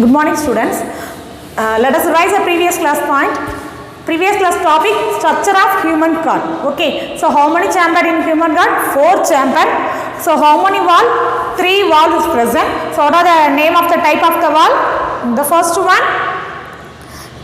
Good morning, students. Let us revise the previous class point. Previous class topic, structure of human heart. Okay, so how many chamber in human heart? 4 chamber. So how many wall? 3 wall is present. So what are the name of the type of the wall? The first one,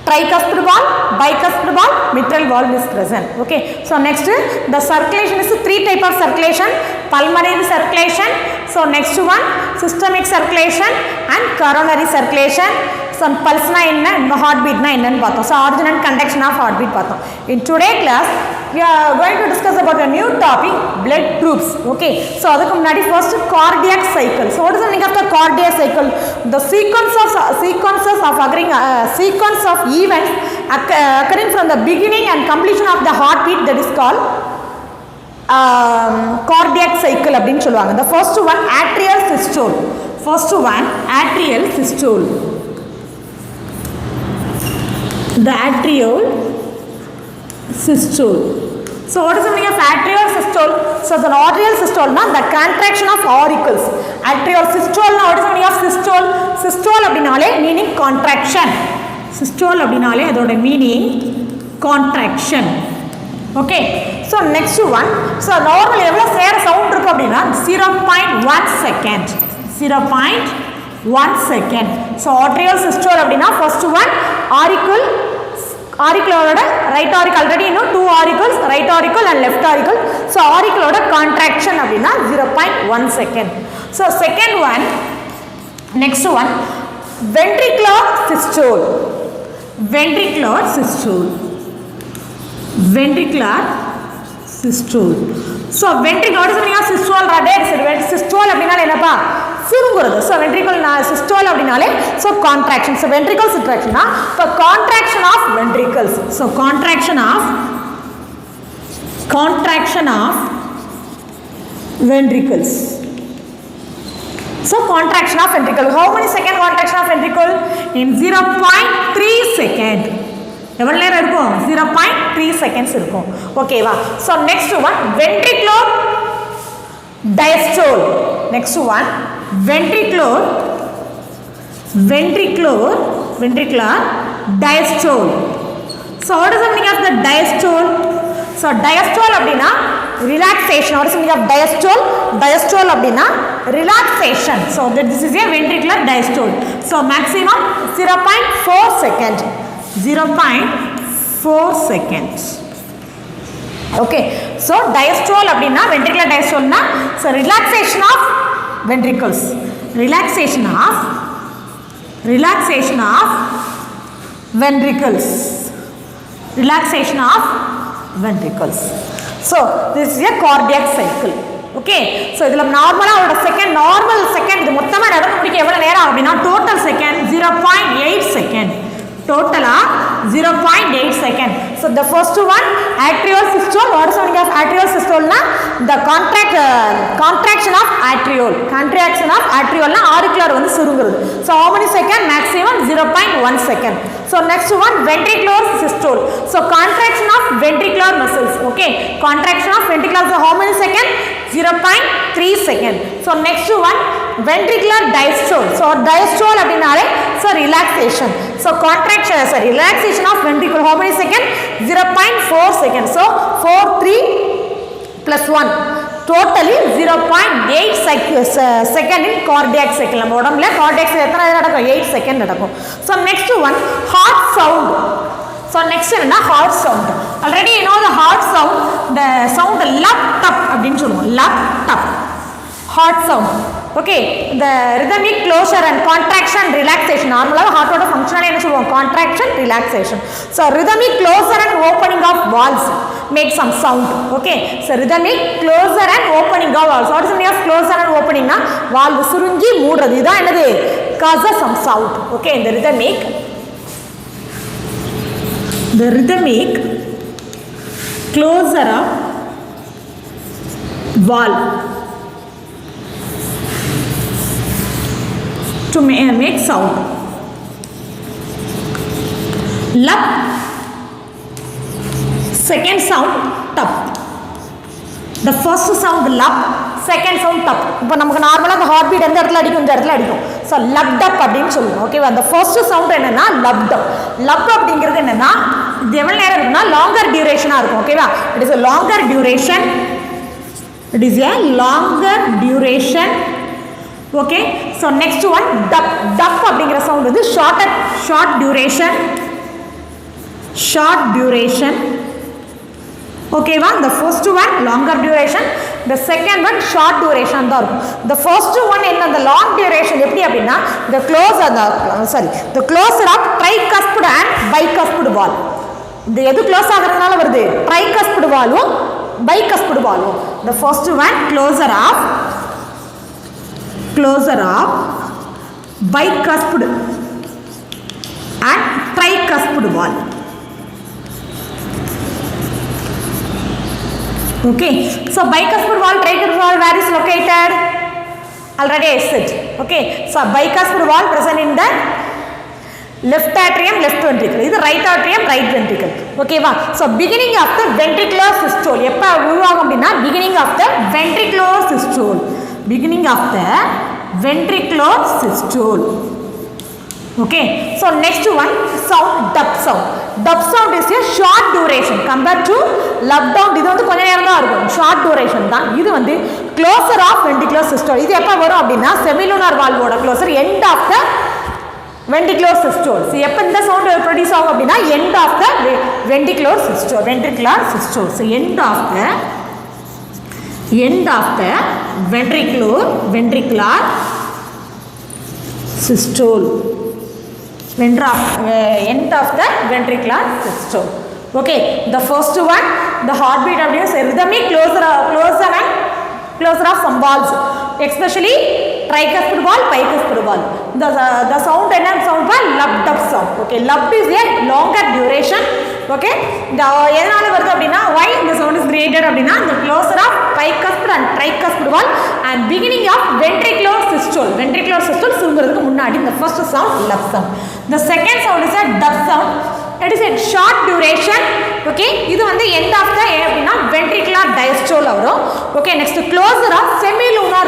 tricuspid wall, bicuspid wall, mitral wall is present. Okay, so next the circulation is 3 type of circulation: pulmonary circulation, so next one systemic circulation and coronary circulation. So pulse na enna, heartbeat na enna nu paathom. So origin and conduction of heartbeat paathom. In today class we are going to discuss about a new topic, blood groups. Okay, so adukku munadi first cardiac cycle. So what is the meaning of the cardiac cycle? The sequence of events occurring from the beginning and completion of the heartbeat, that is called cardiac cycle அப்படினு சொல்லுவாங்க. The first one, atrial systole. First one, atrial systole. The atrial systole. So what is the meaning of atrial systole? So the atrial systole na the contraction of auricles. Atrial systole na what is the meaning of systole? Systole அப்படினாலே meaning contraction. Systole அப்படினாலே அதோட meaning contraction. Okay, so next one, so normal எவ்வளோ சேர sound இருக்கும் அப்படின்னா 0.1 second. 0.1 second. So atrial systole அப்படின்னா first one auricle, ஆரிக்கிளோட right auricle, already இன்னும் 2 auricles, right auricle and left auricle. So ஆரிக்கிளோட கான்ட்ராக்ஷன் அப்படின்னா 0.1 second. So second one, next one ventricular systole. Ventricular systole. Ventricular systole. So ventricular, what is the meaning of systole? Systole அப்படினாலே என்னப்பா? சுருங்குறது. So ventricular systole அப்படினாலே so contraction. So ventricle contraction na, so contraction of ventricles. So contraction of ventricles. So contraction of ventricle. How many second contraction of ventricle? In 0.3 second. எவ்வளோ நேரம் இருக்கும்? 0.3 seconds இருக்கும். ஓகேவா? So next one ventricular diastole. Next one ventricular diastole. So what is the meaning of the diastole? So diastole அப்படின்னா relaxation. What is the meaning of diastole? Diastole அப்படின்னா relaxation. So this is a ventricular diastole. So maximum 0.4 second. 0.4 seconds. Okay, so diastole அப்படின்னா ventricular diastole na, so relaxation of ventricles. Relaxation of ventricles. Relaxation of ventricles. So this is a cardiac cycle. Okay, so இதுல நார்மலா ஒரு second, normal second இது மொத்தமா நடந்து முடிக்க எவ்வளவு நேரம் அப்படின்னா total second 0.8 second. Totala 0.8 second. So the first one, atrial systole. What is the meaning of atrial systole na? The contraction of atriole. Contraction of atriole na auricular வந்து சுருங்குறது. So how many second? Maximum 0.1 second. So next one, ventricular systole. So contraction of ventricular muscles. Okay, contraction of ventricular. So how many second? 0.3 second. So next one, ventricular diastole. So diastole அப்படினாலே so relaxation. So contraction, relaxation of ventricle. How many second? 0.4 second. So 4, 3 plus 1. Totally 0.8 second in cardiac cycle. நம்ம உடம்புல cardiac cycle எத்தனை நடக்கும்? 8 second நடக்கும். So next one, heart sound. So next என்ன? heart sound. Already you know the heart sound. The sound lup tup அப்படின்னு சொல்லுவோம். lup tup. heart sound. Okay, the rhythmic closure and contraction and relaxation. Normally heart oda functional என்ன சொல்லுவோம்? contraction, relaxation. So rhythmic closure and opening of valves make some sound. Okay, so rhythmic closure and opening of valves. What is the meaning of closure and opening na? valve சுருங்கி மூடுறது. இதான் என்னது? causes some sound. Okay, the rhythmic closure of valve to make sound. Lup. Second sound tup. The first sound lup, second sound தப். இப்போ நமக்கு நார்மலாக அந்த heart beat எந்த இடத்துல அடிக்கும், இந்த இடத்துல அடிக்கும். ஸோ லப்ட் அப் அப்படின்னு சொல்லுவோம். ஓகேவா? அந்த ஃபர்ஸ்ட் சவுண்ட் என்னன்னா லப்ட் அப். லப் அப்படிங்கிறது என்னன்னா இது எவ்வளோ நேரம் இருக்குன்னா லாங்கர் டியூரேஷனாக இருக்கும். ஓகேவா? It is a longer duration. It is a longer duration. Okay, so next one dup. Dup அப்படிங்கிற சவுண்ட் வந்து short duration. ஓகேவா? the first one longer duration, the second one short duration தான் இருக்கும். the first one என்ன, அந்த long duration எப்படி அப்படின்னா the closer of tricuspid and bicuspid valve. இது எது க்ளோஸ் ஆகிறதுனால வருது? tricuspid valve bicuspid valve. the first one closer of bicuspid and tricuspid valve. Okay, so bicuspid valve, tricuspid valve, where is located? Already I said. Okay, so bicuspid valve present in the left atrium, left ventricle. This is right atrium, right ventricle. Okay va? So beginning of the ventricular systole. எப்ப உருவாகும் அப்படின்னா beginning of the ventricular systole. Beginning of the ventricular systole. Okay, so next one sound, dup sound. Dup sound is a short duration compared to lub sound. இது வந்து கொஞ்ச நேரம் தான் இருக்கும், short duration தான். இது வந்து closer of ventricular systole. இது எப்ப வரும் அப்படின்னா semilunar valve ஓட closer, end of the ventricular systole. So எப்ப இந்த சவுண்ட் ப்ரொடியூஸ் ஆகும் அப்படின்னா end of the ventricular systole. So end of the ventricular systole. End of the ventricular systole. Okay, the first one, the heartbeat அப்படியே rhythmic closer of some valves, especially tricuspid valve, bicuspid valve. The sound என்ன sound lub sound. Okay, lub is a longer duration. Okay, எதனால வருது அப்படின்னா why the sound is created அப்படின்னா the closer of bicuspid and tricuspid valve and beginning of ventricular systole. Ventricular systole சுருங்குறதுக்கு முன்னாடி the first sound lub sound. The second sound is a dup sound. It is a short duration. Okay, இது வந்து end of the அப்படின்னா ventricular diastole வரும். Okay, next closer of semilunar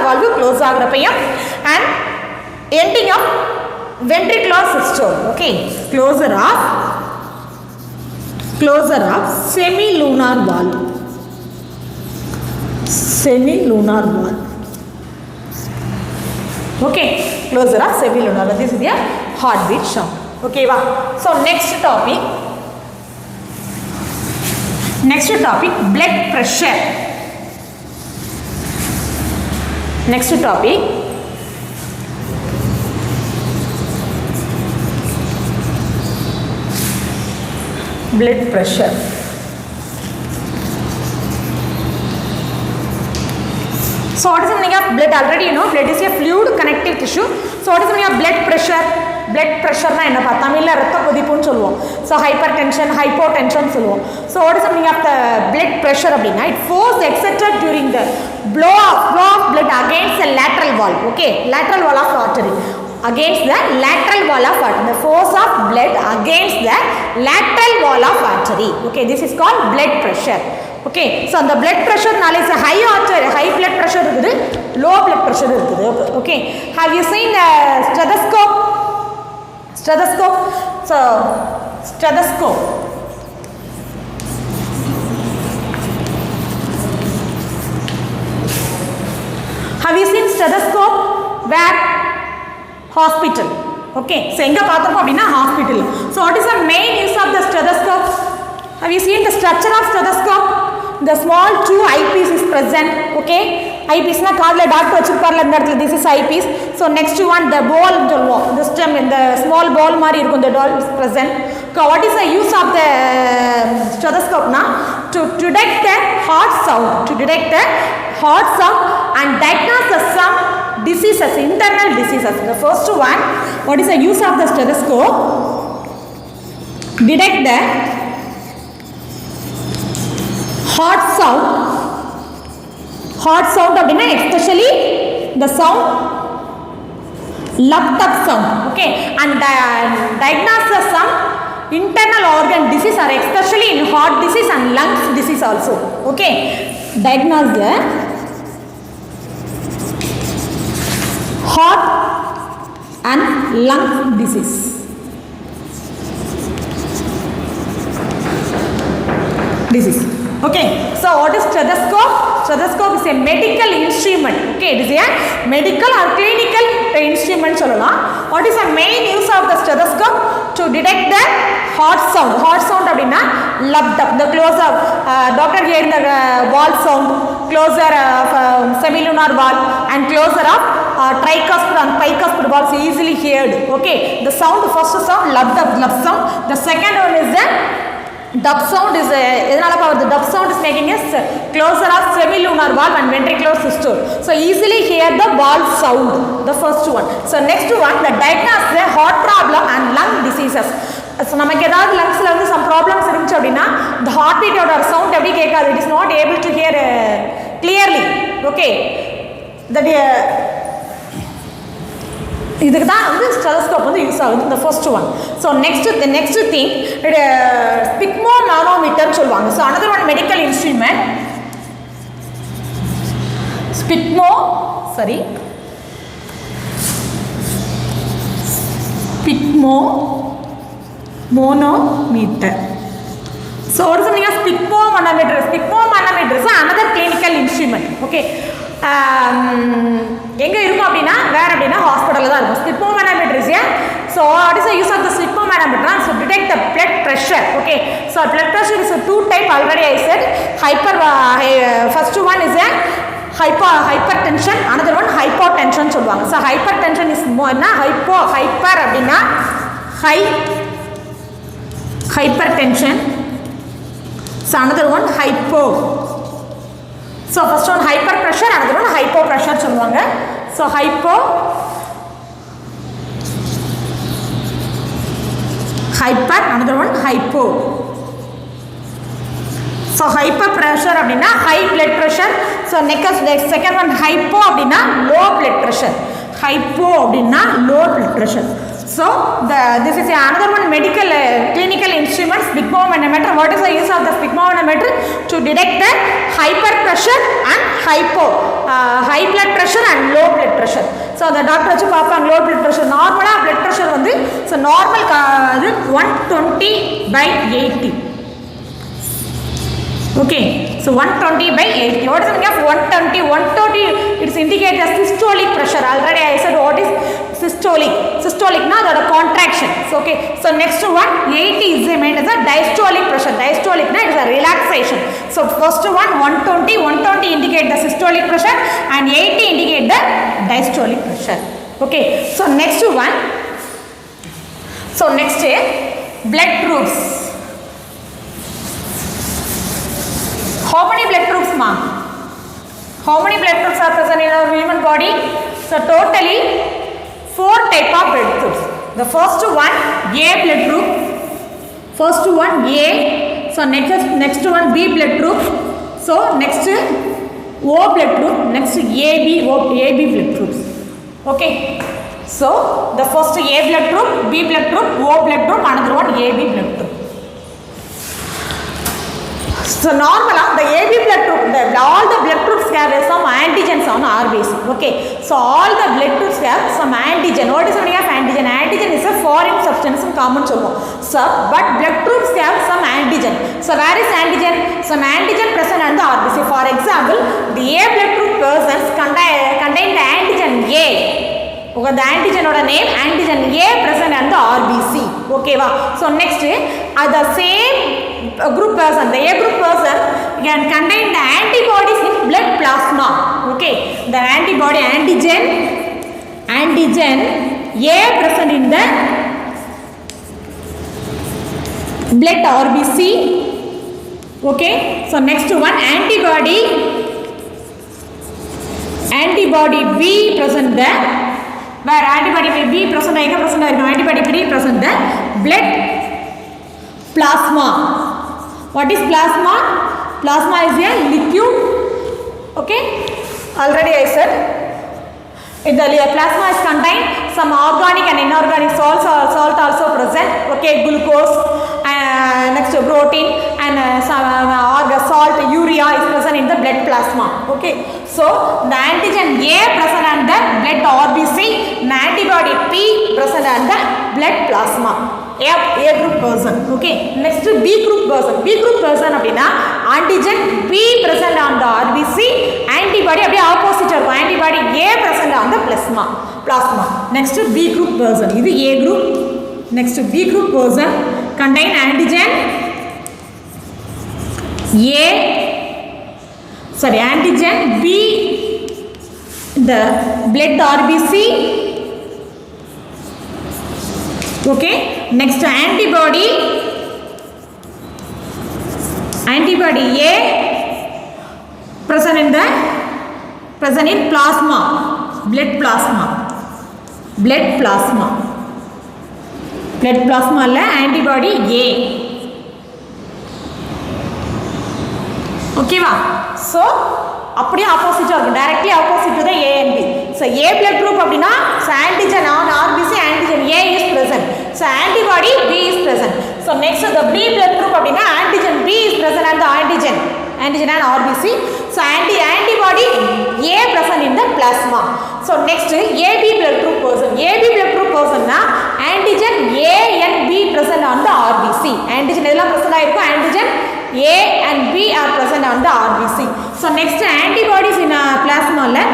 valve close ஆகுறப்பையும் and ending of ventricular systole. Okay, closer of semilunar valve. Okay, closer of semilunar valve. This is the heartbeat sound. Okay va? So next topic, blood pressure. Next topic, blood pressure. So what is the meaning of blood? Already you know, blood is a fluid connective tissue. So what is the meaning of blood pressure? Blood pressure na enna pa Tamil la ratta kodipun solluvom. So hypertension, hypotension solluvom. So what is the meaning of the blood pressure அப்படினா it force exerted during the blow of blood against the lateral wall. Okay, lateral wall of artery, against the lateral wall of artery. The force of blood against the lateral wall of artery. Okay, this is called blood pressure. Okay, so the blood pressure naale is high blood pressure இருக்குது, low blood pressure இருக்குது. Okay, have you seen the stethoscope? So stethoscope, have you seen stethoscope? Where? Hospital. Okay, so enga paathom appadina hospital. So what is the main use of the stethoscope? Have you seen the structure of stethoscope? The small two eyepiece is present. Okay, eyepiece na kaadla doctor vechirparla indha இடத்துல, this is eyepiece. So next one the ball solluvom, the stem in the small ball mari irukum, the ball is present. So what is the use of the stethoscope na? To detect the heart sound and diagnose some diseases, internal diseases. The first one, what is the use of the stethoscope? Detect the heart sound அப்படினா especially the sound lub sound. Okay, and diagnose some internal organ disease are especially in heart disease and lungs disease also. Okay, diagnose the heart and lung disease. Okay, so what is stethoscope? Stethoscope is a medical instrument. Okay, it is a medical or clinical instrument. What is the main use of the stethoscope? To detect the heart sound. Heart sound abdina loved up. The closer doctor hearing the valve sound, closer semilunar valve and closer of tricuspid and bicuspid valves easily heard. Okay, the sound, first sound loved up, love sound. The second one is the dub sound. Is the dub sound is making us closer of semilunar valve and ventricular systole. So easily hear the valve sound, the first one. So next one, the diagnose the heart problem and lung diseases. So நமக்கு ஏதாவது லங்ஸ்ல வந்து some problems இருந்துச்சு அப்படினா the heartbeat ஓட sound எப்படி கேட்காது, it is not able to hear clearly. Okay, that இதுக்கு தான் வந்து ஸ்டெதோஸ்கோப் வந்து யூஸ் ஆகுது, the first one. So the next thing sphygmomanometer சொல்வாங்க. So another one medical instrument, sphygmomanometer. So what is the meaning of sphygmomanometer? Sphygmomanometer is another clinical instrument. Okay, எங்க இருக்கும் அப்படினா வேற அப்படினா ஹாஸ்பிடல்ல தான் இருக்கும். Sphygmomanometer is here. So what is the use of the sphygmomanometer? So detect the blood pressure. Okay, so blood pressure is a two type already I said. First one is a hypertension, another one hypotension சொல்வாங்க. So hypertension is more na hyper அப்படினா hypertension. So another one hypo. So first one hyper pressure, another one hypo pressure சொல்வாங்க. So hyper, another one hypo. So hyper pressure அப்படினா high blood pressure. So next second one hypo அப்படினா low blood pressure. Hypo அப்படினா low blood pressure. So this is another one medical clinical instrument, sphygmomanometer. What is the use of the sphygmomanometer? To detect the hyper pressure and high blood pressure and low blood pressure. So the doctor வச்சு பார்ப்பாங்க low blood pressure. நார்மலா blood pressure வந்து so normal 120/80. Okay, so 120/80. What is the meaning of 120? 120 it indicates the systolic pressure. Already I said what is systolic. Systolic na the contraction. So okay, so next one 80 is the main as a diastolic pressure. Diastolic na it is a relaxation. So first one 120 indicate the systolic pressure and 80 indicate the diastolic pressure. Okay, so next one, so next blood groups. How many blood groups ma? How many blood groups are present in our human body? So totally 4 type of blood groups. The first one A blood group. First one A. So next one B blood group. So next O blood group. Next AB blood groups. Okay. So the first A blood group, B blood group, O blood group, another one AB blood group. So normally the AB blood group, all the blood groups have some antigens on RBC. Okay, so all the blood groups have some antigen. What is the meaning of antigen? Antigen is a foreign substance in common சொல்வோம். So but blood groups have some antigen. So where is antigen? Some antigen present on the RBC. For example, the A blood group persons contain the antigen A. Okay, the antigen oda name antigen A present on the RBC. Okay va. So next the same group person, the A group person can contain the antibodies in blood plasma. Okay, the antibody antigen A present in the blood RBC. Okay, so next one antibody B present there. Where antibody B present antibody B present the blood plasma. What is plasma? Plasma is a liquid. Okay, already I said in the plasma is contained some organic and inorganic salt also present. Okay, glucose and next protein and some salt, urea is present in the blood blood plasma. Okay, so the antigen A present on the blood RBC, and antibody P present on the blood plasma. A group person. Okay, next B group person. B group person அப்படினா antigen B present on the RBC, antibody அப்படியே opposite இருக்கும், antibody A present on the plasma. Next B group person, இது A group. Next B group person contain antigen antigen B the blood RBC. Okay, next antibody A present in plasma, blood plasma இல்ல antibody A. ஓகேவா? so அப்படியே ஆப்போசிட்டா இருக்கும், directly opposite to the A and B. so A blood group அப்படினா so antigen on RBC, antigen A is present, so antibody B is present. so next the B blood group அப்படினா antigen B is present and the antigen and RBC, so antibody A present in the plasma. so next AB blood group person na antigen A and B present on the RBC, antigen எல்லாம் present ஆயிருக்கும், antigen A and B are present on the RBC. so next antibodies in plasma la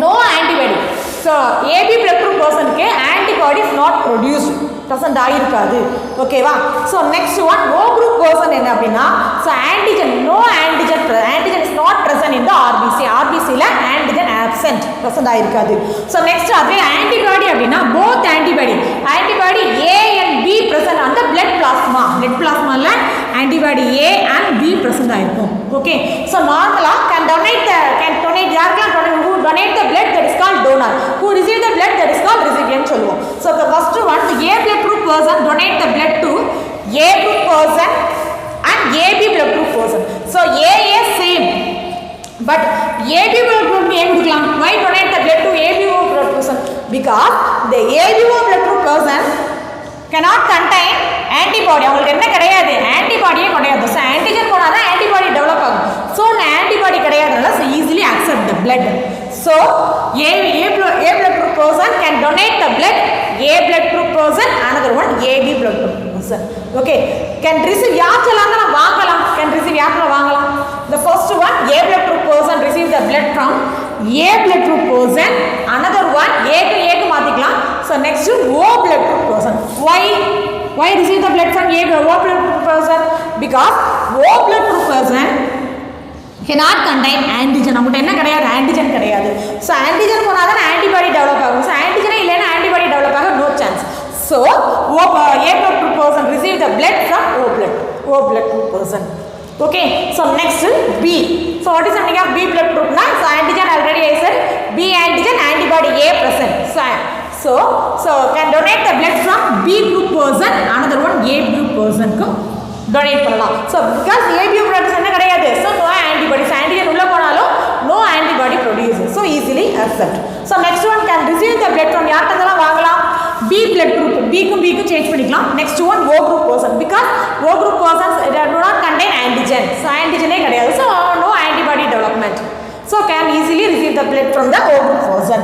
no antibody. so AB blood group person ke antibody is not produced, present ஆயிருக்காது. ஓகேவா? so next one O group person என்ன அப்படினா so antigen is not present in the RBC la antigen absent, present ஆயிருக்காது. so next அதே antibody அப்படினா both antibody A and B present on the blood plasma la antibody A and B present ஆயிருக்கும். okay, so normally can donate யாருக்கெல்லாம் who donate the blood, that is called donor, who receive the blood, that is called recipient சொல்லுவோம். so the first one the A blood group person donate the blood to A group person and AB blood group person. so A is same but AB blood group ஏன் கொடுக்கலாம்? why donate the blood to ABO blood person? because the ABO blood group person cannot contain antibody, அவங்களுக்கு என்ன கிடையாது, ஆன்டிபாடியே கிடையாது. so antigen போனா தான் antibody develop ஆகும். so antibody கிடையாதுனால so easily accept the blood. so A blood group person can donate the blood, A blood group person, another one AB blood group person. okay, can receive யாச்சலாம் வாங்கலாம், can receive யாச்சலாம் வாங்கலாம். the first one A blood group person receive the blood from A blood group person, another one A க்கு மாத்திக்கலாம். so next O blood group person. why receive the blood from O blood group person? because O blood group person cannot contain antigen, நம்மகிட்ட என்ன கிடையாது, antigen கிடையாது. so antigen போனா தான் antibody develop ஆகும். so antigen இல்லனா antibody develop ஆக no chance. so A blood group person receive the blood from O blood group person. okay, so next B. so what is the meaning of B blood group na? so antigen already I said B antigen, antibody A present. so can donate the blood from B group person, another one A group person ku donate பண்ணலாம். so because AB blood என்ன கிடையாது, so no antibody, so antigen உள்ள போனாலும் no antibody produced, so easily accept. so next one can receive the blood from யார்ட்டலாம் வாங்கலாம்? B blood group, B க்கும் change பண்ணிக்கலாம். next one O group person, because O group persons do not contain antigen, so antigen கிடையாது, so no antibody development, so can easily receive the blood from the O group person.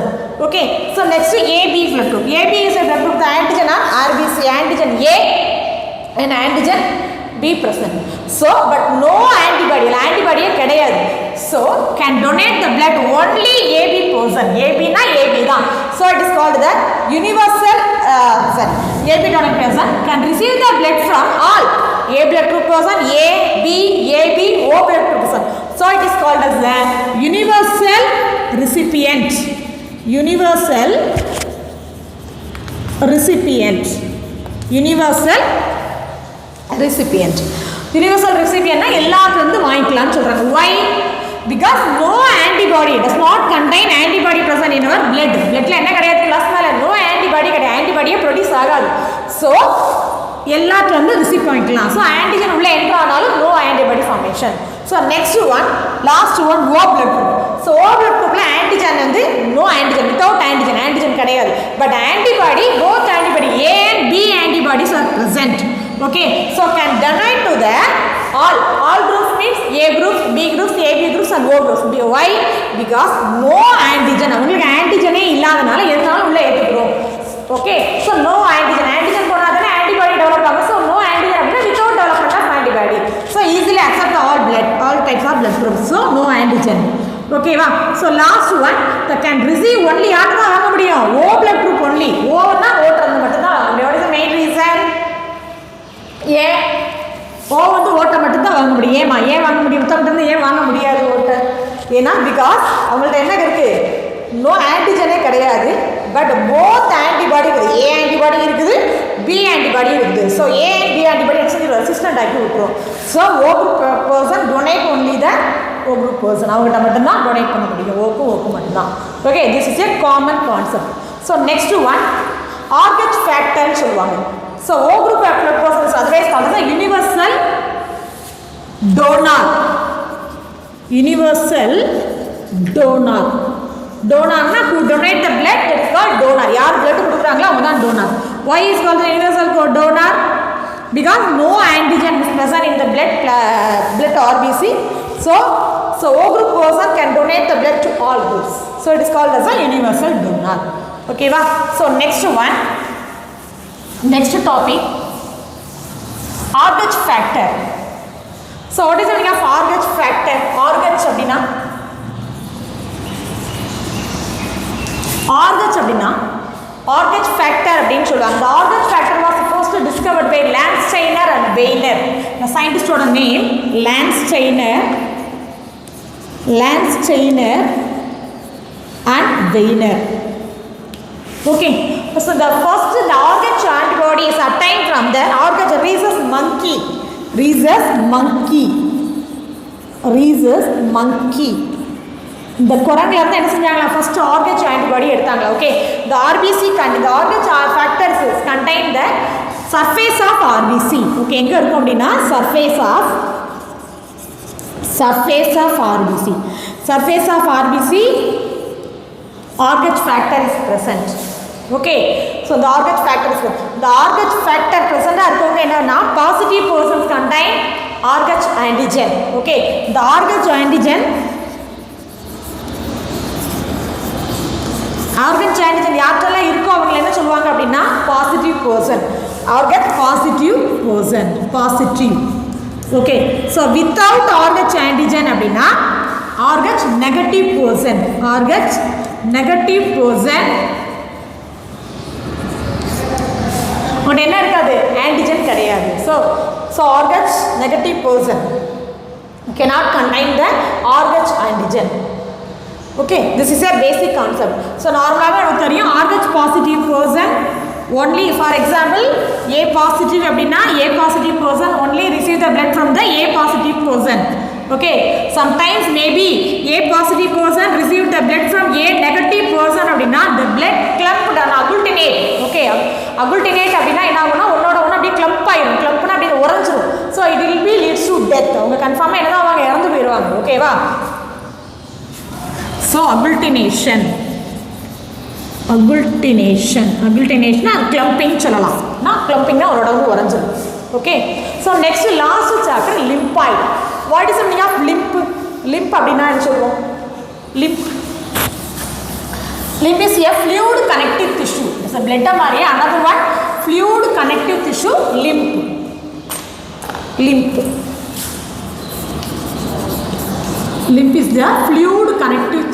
okay, so next AB blood group. AB is a blood group, the antigen are RBC, antigen A and antigen B present. so but no antibody கிடையாது, so can donate the blood only AB person. AB na AB தான், so it is called the universal AB donor person can receive the blood from all A blood group person, A, B, AB, O blood group person. so it is called as the universal recipient. universal recipient na எல்லாத்துல இருந்து வாங்கிக்கலாம்னு சொல்றாங்க. why? because no antibody does not contain antibody present in our bloodல என்ன கிடையாது, பிளாஸ்மால no antibody கிடையாது, ஆன்டிபாடியே produce ஆகாது. so எல்லாத்துல இருந்து receive பண்ணிக்கலாம். so antigen உள்ள enter ஆனாலும் no antibody formation. so next one, last one, O blood group. so O blood groupல antigen வந்து no antigen, without antigen கிடையாது, but antibody, both antibody A and B antibodies are present. okay, so can donate to the all groups means A groups, B groups, AB groups O groups. Why? Because no antigen. உங்களுக்கு ஆன்டிஜனே இல்லாதனால எதனால உள்ள ஏத்துறோம். Okay, so no antigen. Antigen போனாதானே antibody develop ஆகும். So no antigen அப்படினா without development of antibody. So easily accept all blood, all types of blood groups. So no antigen. Okay va? So last one, that can receive only யார்ட்ட தான் வாங்க முடியும்? O blood group only. O னா ஓட்டறது மட்டும் தான் வாங்க முடியும். What is the main reason? ஏன் O வந்து ஓட்ட மட்டும் தான் வாங்க முடியும். ஏமா ஏன் வாங்க முடியும்? மத்தவங்க ஏன் வாங்க முடியாது ஓட்ட? ஏனா because அவங்கள்ட்ட என்ன இருக்கு? நோ ஆன்டிஜனே கிடையாது. பட் போத் ஆன்டிபாடி இருக்குது. ஏ ஆன்டிபாடி இருக்குது, பி ஆன்டிபாடி இருக்குது. So A and B antibody exchange resistant ஆக்கி விட்டுரும். So O group person donate only the O group person. அவங்ககிட்ட மட்டும்தான் டொனேட் பண்ண முடியும். ஓக்கு மட்டும்தான். Okay, this is a common concept. So next one ஆர்கச் ஃபேக்டர்னு சொல்லுவாங்க. So O group persons otherwise called universal donor. Universal donor. டோனார்னா who donate the blood, that is called donor. யார் blood கொடுக்குறாங்களோ அவங்க தான் donor. Why is called the universal donor? Because no antigen is present in the blood RBC. So O group person can donate the blood to all groups. So it is called as a universal donor. Okay va? So next one, next topic, Argach factor. So what is the meaning of Argach factor? Argach அப்படினா Argach அப்படினா Argach factor அப்படின்னு சொல்லுவாங்க. The Argach factor was first discovered by Landsteiner and Weiner. The scientist ஓட name Landsteiner and Weiner. Okay, so the first Argach antibody is obtained from the Argach rhesus monkey. இந்த குரங்குல இருந்து என்ன செஞ்சாங்களா? First ஆர்கச் antibody எடுத்தாங்களா? Okay, the RBC the Argach factors is contain the surface of RBC. Okay, எங்க இருக்கும் அப்படினா surface of RBC Argach factor is present. Okay, so the Argach factor present இருக்கவங்க என்னன்னா positive persons contain Argach antigen. Okay, the Argach antigen யார்ட்டெல்லாம் இருக்கோ அவங்க என்ன சொல்லுவாங்க அப்படின்னா positive person. Argach positive person, positive. Okay, so without Argach antigen அப்படின்னா Argach negative person. உடனே என்ன இருக்காது? ஆன்டிஜன் கிடையாது. So Argach negative person cannot contain the Argach antigen. Okay, this is a basic concept. So normally நமக்கு தெரியும் Argach positive person only, for example A positive அப்படினா A positive person only receive the blood from the A positive person. Okay, sometimes maybe A positive person receive the blood from A negative person அப்படினா the blood clumped and agglutinate. Okay, agglutinate அப்படினா என்ன ஆகும்னா ஒண்ணோட ஒண்ணு அப்படியே clump ஆயிடும். clumpனா அப்படியே உறைஞ்சிரும். So it will be leads to death. அவங்க கன்ஃபார்மா என்னதான் அவங்க இறந்து போயிடுவாங்க. ஓகேவா? So agglutination clumping சொல்லலாம். நான் clumping னா ஒரு உடம்பு உறைஞ்சிரும். Okay, so next last chapter lymphoid. What is the meaning of lymph அப்படினா என்ன சொல்றோம்? lymph is a fluid connective tissue. It's a blood மாதிரி. Another one, fluid connective tissue, lymph. Lymph is the fluid connective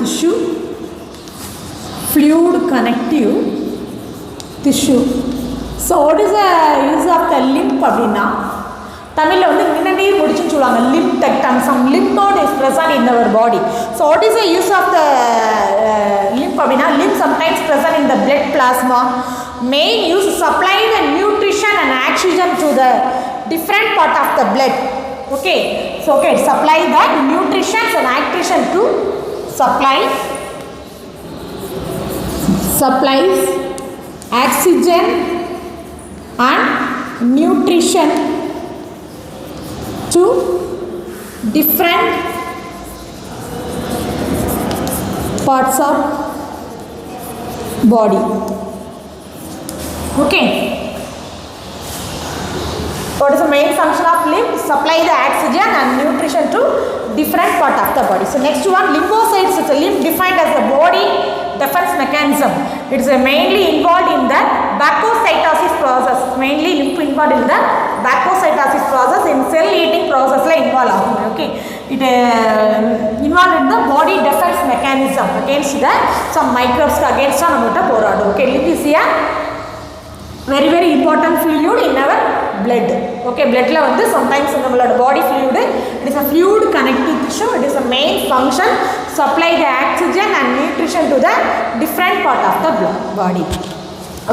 tissue. So what is the use of the lymph அப்படினா தமிழ்ல வந்து நிணநீர் முடிச்சுன்னு சொல்லுவாங்க. lymph tectum, some lymph node is present in our body. So what is the use of the lymph அப்படினா lymph sometimes present in the blood plasma. Main use supply the nutrition and oxygen to the different part of the blood. Okay, so okay, supply the nutrition and oxygen to supplies oxygen and nutrition to different parts of body. Okay, what is the main function of lymph? Supply the oxygen and nutrition to different part of the body. So next one, lymphocytes. It's a limb defined as the body defense mechanism. It is mainly involved in the phagocytosis process. Mainly lymph involved in the phagocytosis process, in cell eating process la involved. Okay, it involved in the body defense mechanism against the some microbes against namotta poradu. Okay, lymph is a very very important fluid in our blood. Okay, blood la vandu sometimes nammaloda body fluid, it is a fluid connective tissue. It is a main function, supply the oxygen and nutrition to the different part of the body.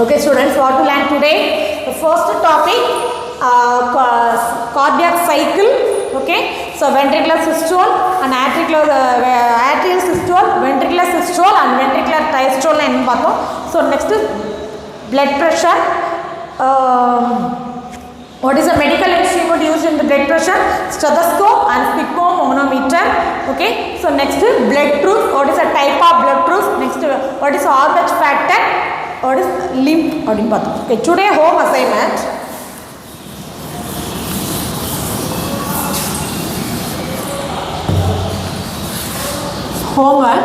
Okay students, what to learn today? The first topic, cardiac cycle. Okay, so ventricular systole and atrial systole, ventricular systole and ventricular diastole ennu paathom. So next blood pressure. What is the medical instrument used in the blood pressure? Stethoscope and sphygmomanometer. Okay, so next blood truth. What is the type of blood truth? Next, what is RH factor? What is lymph? Okay, today home assignment. Homework.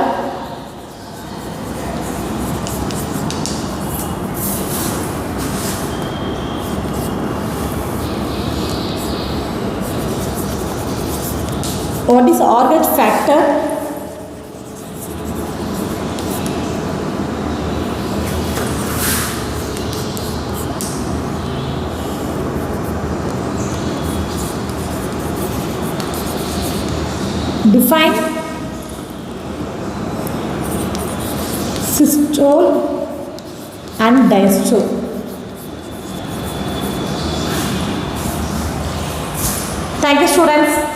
What is RH factor? Define systole and diastole. Thank you students.